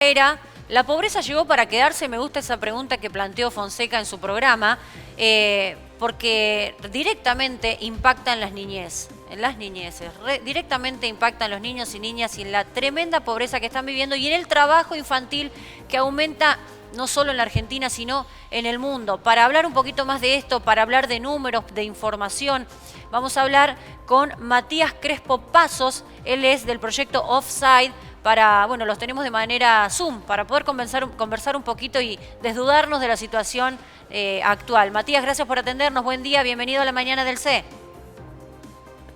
Era, ¿la pobreza llegó para quedarse? Me gusta esa pregunta que planteó Fonseca en su programa, porque directamente impacta en las niñez, en las niñeces, directamente impacta en los niños y niñas y en la tremenda pobreza que están viviendo y en el trabajo infantil que aumenta no solo en la Argentina, sino en el mundo. Para hablar un poquito más de esto, para hablar de números, de información, vamos a hablar con Matías Crespo Pasos. Él es del proyecto Offside. Bueno, los tenemos de manera Zoom, para poder conversar un poquito y desnudarnos de la situación actual. Matías, gracias por atendernos. Buen día, bienvenido a la mañana del C.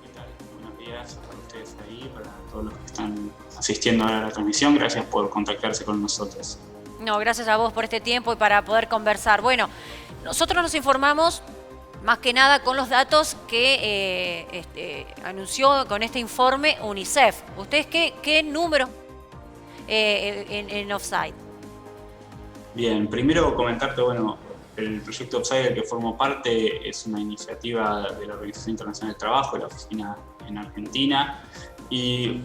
¿Qué tal? Buenos días para ustedes ahí, para todos los que están asistiendo a la transmisión. Gracias por contactarse con nosotros. No, gracias a vos por este tiempo y para poder conversar. Bueno, nosotros nos informamos más que nada con los datos que anunció con este informe UNICEF. ¿Ustedes qué número en Offside? Bien, primero comentarte, bueno, el proyecto Offside del que formo parte es una iniciativa de la Organización Internacional del Trabajo, de la oficina en Argentina, y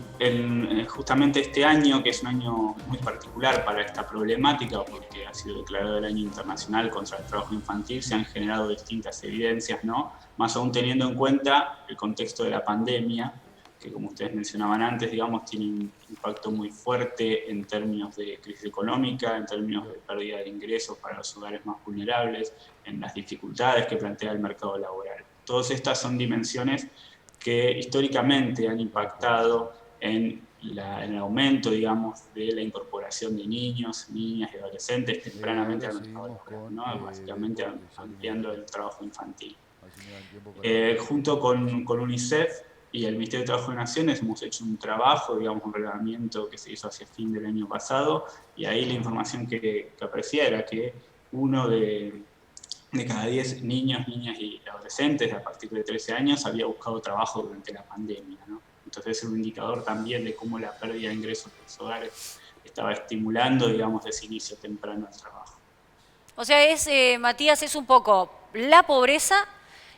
justamente este año, que es un año muy particular para esta problemática, porque ha sido declarado el Año Internacional contra el Trabajo Infantil, se han generado distintas evidencias, ¿no? Más aún teniendo en cuenta el contexto de la pandemia, que como ustedes mencionaban antes, digamos, tiene un impacto muy fuerte en términos de crisis económica, en términos de pérdida de ingresos para los hogares más vulnerables, en las dificultades que plantea el mercado laboral. Todas estas son dimensiones que históricamente han impactado en el aumento, digamos, de la incorporación de niños, niñas y adolescentes tempranamente Ahora al mercado seguimos laboral, con ¿no? Básicamente decime ampliando el trabajo infantil. si me dan tiempo para preguntar. Junto con UNICEF y el Ministerio de Trabajo de Naciones hemos hecho un trabajo, digamos, un reglamento que se hizo hacia fin del año pasado, y ahí la información que aparecía era que uno de cada 10 niños, niñas y adolescentes a partir de 13 años había buscado trabajo durante la pandemia, ¿no? Entonces es un indicador también de cómo la pérdida de ingresos de los hogares estaba estimulando, digamos, ese inicio temprano del trabajo. O sea, Matías, es un poco la pobreza,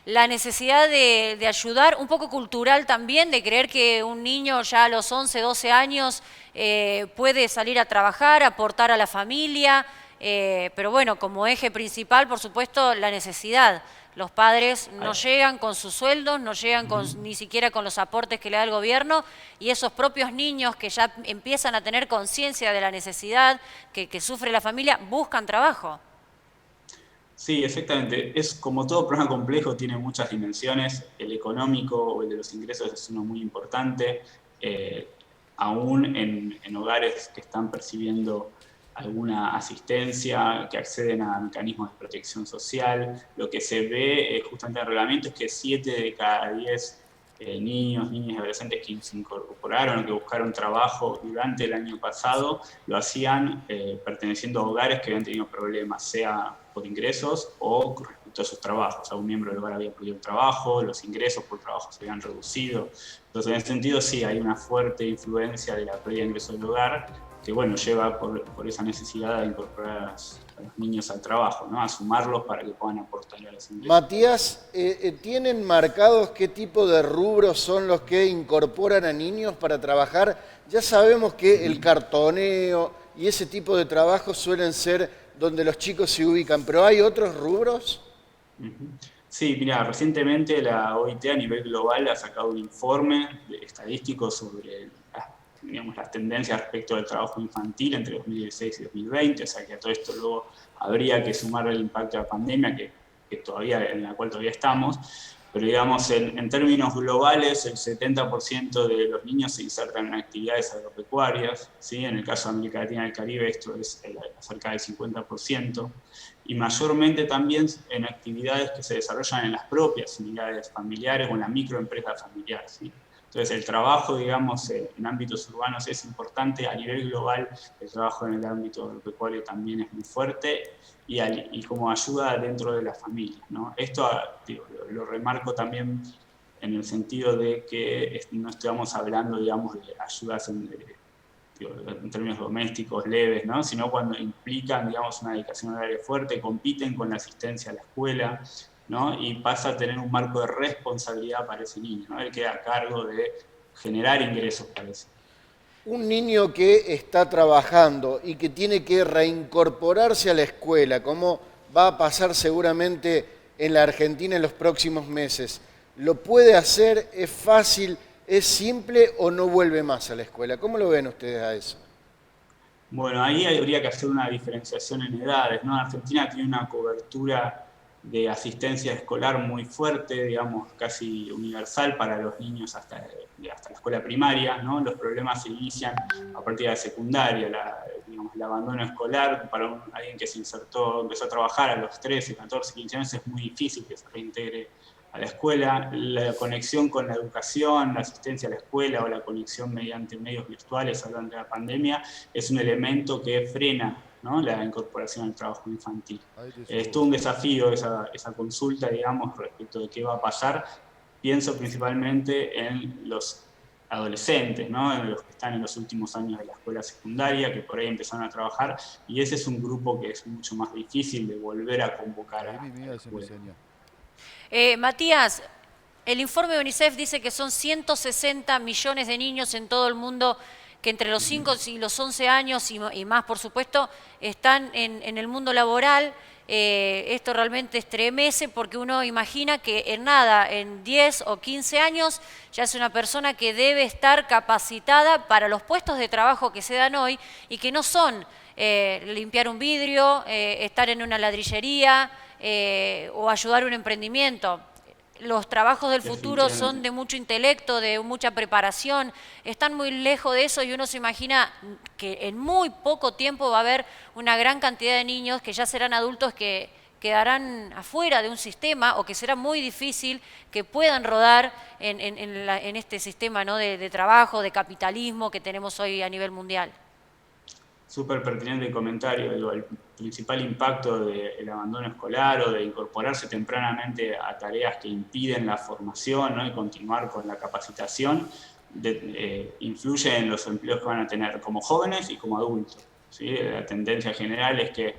la necesidad de ayudar, un poco cultural también, de creer que un niño ya a los 11, 12 años puede salir a trabajar, aportar a la familia, pero bueno, como eje principal, por supuesto, la necesidad. Los padres no llegan con sus sueldos, no llegan ni siquiera con los aportes que le da el gobierno, y esos propios niños que ya empiezan a tener conciencia de la necesidad que sufre la familia, buscan trabajo. Sí, exactamente. Es como todo programa complejo, tiene muchas dimensiones. El económico o el de los ingresos es uno muy importante. Aún en hogares que están percibiendo alguna asistencia, que acceden a mecanismos de protección social, lo que se ve justamente en el reglamento es que 7 de cada 10 niños, niñas y adolescentes que se incorporaron o que buscaron trabajo durante el año pasado, lo hacían perteneciendo a hogares que habían tenido problemas, sea por ingresos o con respecto a sus trabajos. Algún miembro del hogar había perdido el trabajo, los ingresos por trabajo se habían reducido. Entonces, en ese sentido, sí, hay una fuerte influencia de la pérdida de ingresos del hogar que, bueno, lleva por esa necesidad de incorporar a los niños al trabajo, ¿no? A sumarlos para que puedan aportar a los ingresos. Matías, ¿tienen marcados qué tipo de rubros son los que incorporan a niños para trabajar? Ya sabemos que el cartoneo y ese tipo de trabajos suelen ser donde los chicos se ubican, pero ¿hay otros rubros? Sí, mira, recientemente la OIT a nivel global ha sacado un informe estadístico sobre digamos, las tendencias respecto del trabajo infantil entre 2016 y 2020, o sea que a todo esto luego habría que sumar el impacto de la pandemia en la cual todavía estamos, pero digamos en términos globales el 70% de los niños se insertan en actividades agropecuarias, ¿sí? En el caso de América Latina y el Caribe esto es cerca del 50%, y mayormente también en actividades que se desarrollan en las propias unidades familiares o en la microempresa familiar, ¿sí? Entonces el trabajo, digamos, en ámbitos urbanos es importante, a nivel global el trabajo en el ámbito agropecuario también es muy fuerte y como ayuda dentro de la familia, ¿no? Esto digo, lo remarco también en el sentido de que no estamos hablando, digamos, de ayudas en términos domésticos leves, ¿no? Sino cuando implican, digamos, una dedicación horaria fuerte, compiten con la asistencia a la escuela, ¿no? Y pasa a tener un marco de responsabilidad para ese niño, ¿no? Él queda a cargo de generar ingresos para ese niño. Un niño que está trabajando y que tiene que reincorporarse a la escuela, como va a pasar seguramente en la Argentina en los próximos meses, ¿lo puede hacer? ¿Es fácil? ¿Es simple o no vuelve más a la escuela? ¿Cómo lo ven ustedes a eso? Bueno, ahí habría que hacer una diferenciación en edades, ¿no? Argentina tiene una cobertura de asistencia escolar muy fuerte, digamos, casi universal para los niños hasta la escuela primaria, ¿no? Los problemas se inician a partir de la secundaria, digamos, el abandono escolar para alguien que se insertó, empezó a trabajar a los 13, 14, 15 años, es muy difícil que se reintegre a la escuela. La conexión con la educación, la asistencia a la escuela o la conexión mediante medios virtuales durante la pandemia es un elemento que frena, ¿no?, la incorporación al trabajo infantil. Es todo un desafío esa consulta, digamos, respecto de qué va a pasar. Pienso principalmente en los adolescentes, ¿no?, en los que están en los últimos años de la escuela secundaria, que por ahí empezaron a trabajar, y ese es un grupo que es mucho más difícil de volver a convocar a la escuela. Matías, el informe de UNICEF dice que son 160 millones de niños en todo el mundo que entre los 5 y los 11 años y más, por supuesto, están en el mundo laboral. Esto realmente estremece porque uno imagina que en 10 o 15 años ya es una persona que debe estar capacitada para los puestos de trabajo que se dan hoy y que no son limpiar un vidrio, estar en una ladrillería o ayudar a un emprendimiento. Los trabajos del futuro son de mucho intelecto, de mucha preparación, están muy lejos de eso y uno se imagina que en muy poco tiempo va a haber una gran cantidad de niños que ya serán adultos que quedarán afuera de un sistema o que será muy difícil que puedan rodar en este sistema, ¿no?, de trabajo, de capitalismo que tenemos hoy a nivel mundial. Súper pertinente el comentario. Digo, el principal impacto del abandono escolar o de incorporarse tempranamente a tareas que impiden la formación, ¿no?, y continuar con la capacitación, influye en los empleos que van a tener como jóvenes y como adultos, ¿sí? La tendencia general es que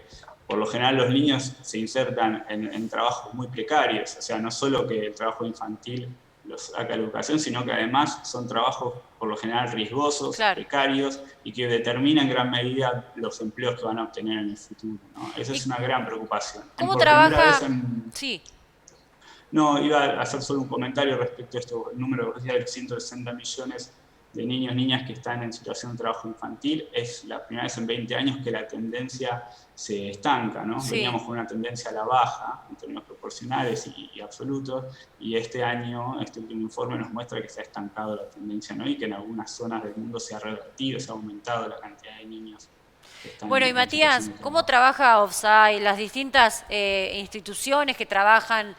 por lo general los niños se insertan en trabajos muy precarios, o sea, no solo que el trabajo infantil los saca la educación, sino que además son trabajos por lo general riesgosos, claro, precarios, y que determinan en gran medida los empleos que van a obtener en el futuro, ¿no? Esa es una gran preocupación. ¿Cómo trabaja? Sí. No, iba a hacer solo un comentario respecto a esto, el número de los 160 millones de niños, niñas que están en situación de trabajo infantil. Es la primera vez en 20 años que la tendencia se estanca, ¿no? Sí. Veníamos con una tendencia a la baja en términos proporcionales y absolutos, y este año, este último informe nos muestra que se ha estancado la tendencia, ¿no?, y que en algunas zonas del mundo se ha revertido, se ha aumentado la cantidad de niños. Bueno, y Matías, ¿cómo trabaja OFSAI, las distintas instituciones que trabajan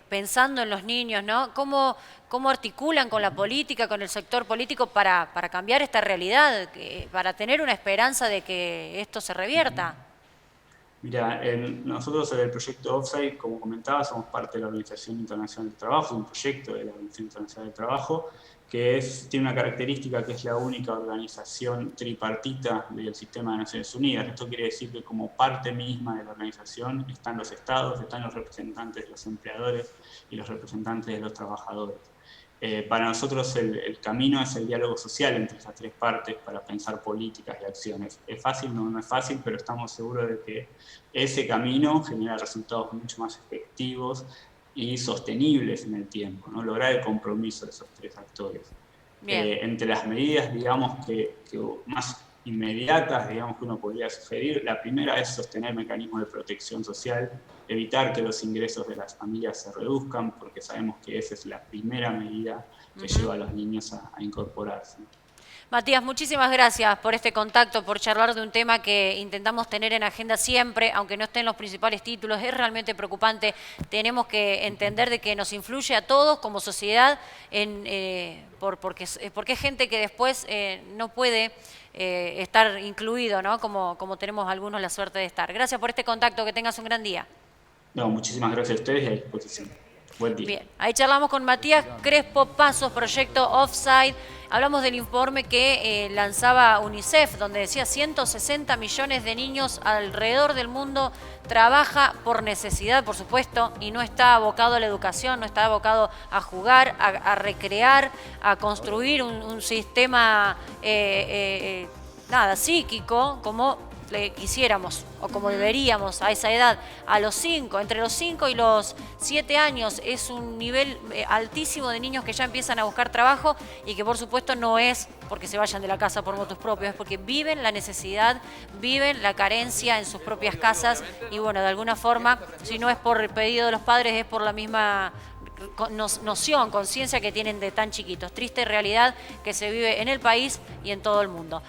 pensando en los niños, ¿no? ¿Cómo articulan con la política, con el sector político para cambiar esta realidad, para tener una esperanza de que esto se revierta? Mira, nosotros en el proyecto OFSAI, como comentaba, somos parte de la Organización Internacional del Trabajo, un proyecto de la Organización Internacional del Trabajo, que tiene una característica que es la única organización tripartita del sistema de Naciones Unidas. Esto quiere decir que como parte misma de la organización están los estados, están los representantes de los empleadores y los representantes de los trabajadores. Para nosotros el camino es el diálogo social entre esas tres partes para pensar políticas y acciones. ¿Es fácil? No, no es fácil, pero estamos seguros de que ese camino genera resultados mucho más efectivos y sostenibles en el tiempo, ¿no? Lograr el compromiso de esos tres actores. Entre las medidas, digamos, que más inmediatas, digamos, que uno podría sugerir, la primera es sostener mecanismos de protección social, evitar que los ingresos de las familias se reduzcan, porque sabemos que esa es la primera medida que lleva a los niños a incorporarse. Matías, muchísimas gracias por este contacto, por charlar de un tema que intentamos tener en agenda siempre, aunque no estén los principales títulos. Es realmente preocupante. Tenemos que entender de que nos influye a todos como sociedad, porque es gente que después no puede estar incluido, ¿no?, como tenemos algunos la suerte de estar. Gracias por este contacto, que tengas un gran día. No, muchísimas gracias a ustedes y a disposición. Buen día. Bien, ahí charlamos con Matías Crespo Pasos, proyecto Offside. Hablamos del informe que lanzaba UNICEF, donde decía 160 millones de niños alrededor del mundo trabaja por necesidad, por supuesto, y no está abocado a la educación, no está abocado a jugar, a recrear, a construir un sistema psíquico como le quisiéramos o como deberíamos a esa edad. A los 5, entre los 5 y los 7 años es un nivel altísimo de niños que ya empiezan a buscar trabajo y que por supuesto no es porque se vayan de la casa por motus propios, es porque viven la necesidad, viven la carencia en sus propias casas y bueno, de alguna forma, si no es por pedido de los padres, es por la misma noción, conciencia que tienen de tan chiquitos. Triste realidad que se vive en el país y en todo el mundo.